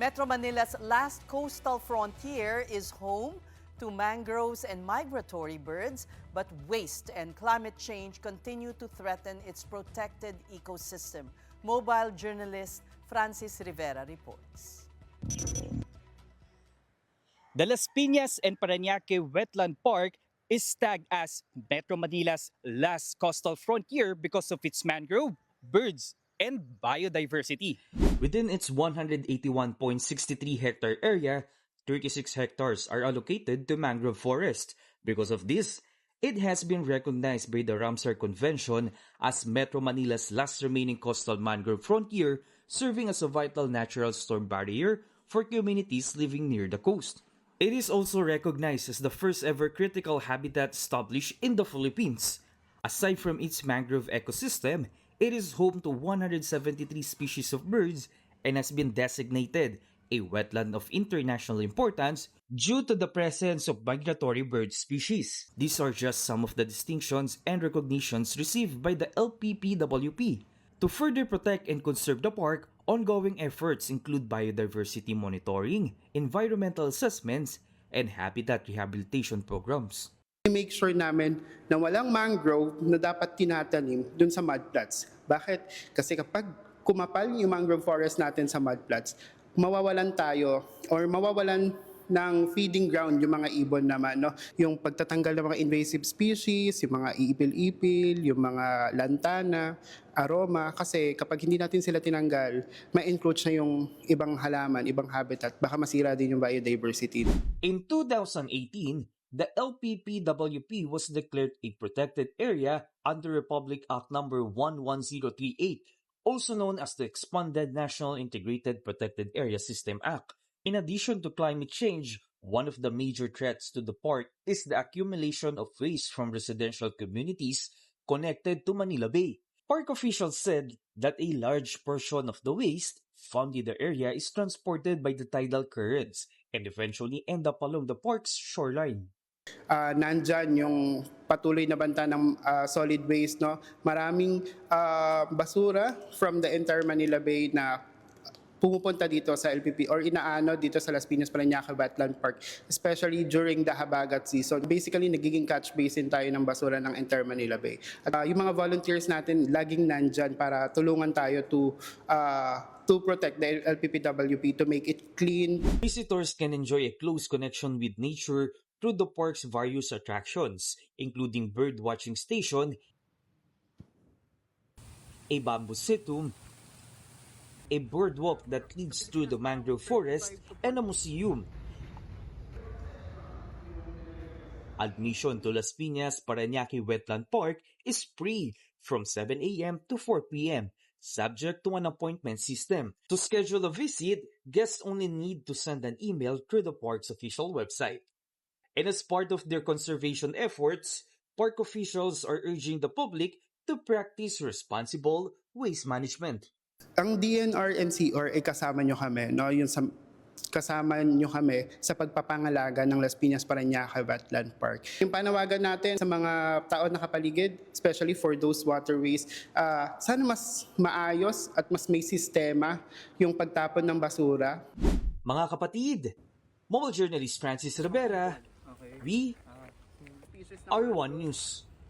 Metro Manila's last coastal frontier is home to mangroves and migratory birds, but waste and climate change continue to threaten its protected ecosystem. Mobile journalist Francis Rivera reports. The Las Piñas and Parañaque Wetland Park is tagged as Metro Manila's last coastal frontier because of its mangrove, birds, and biodiversity. Within its 181.63 hectare area, 36 hectares are allocated to mangrove forest. Because of this, it has been recognized by the Ramsar Convention as Metro Manila's last remaining coastal mangrove frontier, serving as a vital natural storm barrier for communities living near the coast. It is also recognized as the first ever critical habitat established in the Philippines. Aside from its mangrove ecosystem, it is home to 173 species of birds and has been designated a wetland of international importance due to the presence of migratory bird species. These are just some of the distinctions and recognitions received by the LPPWP. To further protect and conserve the park, ongoing efforts include biodiversity monitoring, environmental assessments, and habitat rehabilitation programs. I-make sure namin na walang mangrove na dapat tinatanim dun sa mudflats. Bakit? Kasi kapag kumapal yung mangrove forest natin sa mudflats, mawawalan tayo or mawawalan ng feeding ground yung mga ibon naman, no? Yung pagtatanggal ng mga invasive species, yung mga iipil-ipil, yung mga lantana, aroma, kasi kapag hindi natin sila tinanggal, ma-encroach na yung ibang halaman, ibang habitat, baka masira din yung biodiversity. In 2018, the LPPWP was declared a protected area under Republic Act No. 11038, also known as the Expanded National Integrated Protected Area System Act. In addition to climate change, one of the major threats to the park is the accumulation of waste from residential communities connected to Manila Bay. Park officials said that a large portion of the waste found in the area is transported by the tidal currents and eventually end up along the park's shoreline. Nandyan yung patuloy na banta ng solid waste, no? Maraming basura from the entire Manila Bay na pumupunta dito sa LPP or inaano dito sa Las Piñas Parañaque Wetland Park, especially during the habagat season. Basically, nagiging catch basin tayo ng basura ng entire Manila Bay. At yung mga volunteers natin laging nandyan para tulungan tayo to protect the LPPWP, to make it clean. Visitors can enjoy a close connection with nature through the park's various attractions, including bird watching station, a bamboo situm, a boardwalk that leads through the mangrove forest, and a museum. Admission to Las Piñas Parañaque Wetland Park is free from 7 a.m. to 4 p.m., subject to an appointment system. To schedule a visit, guests only need to send an email through the park's official website. And as part of their conservation efforts, park officials are urging the public to practice responsible waste management. Ang DNR and CR ay kasama nyo kami, no? Kasama nyo kami sa pagpapangalaga ng Las Piñas Parañaque Wetland Park. Yung panawagan natin sa mga tao nakapaligid, especially for those waterways, sana mas maayos at mas may sistema yung pagtapon ng basura. Mga kapatid, mobile journalist Francis Rivera, we are One News.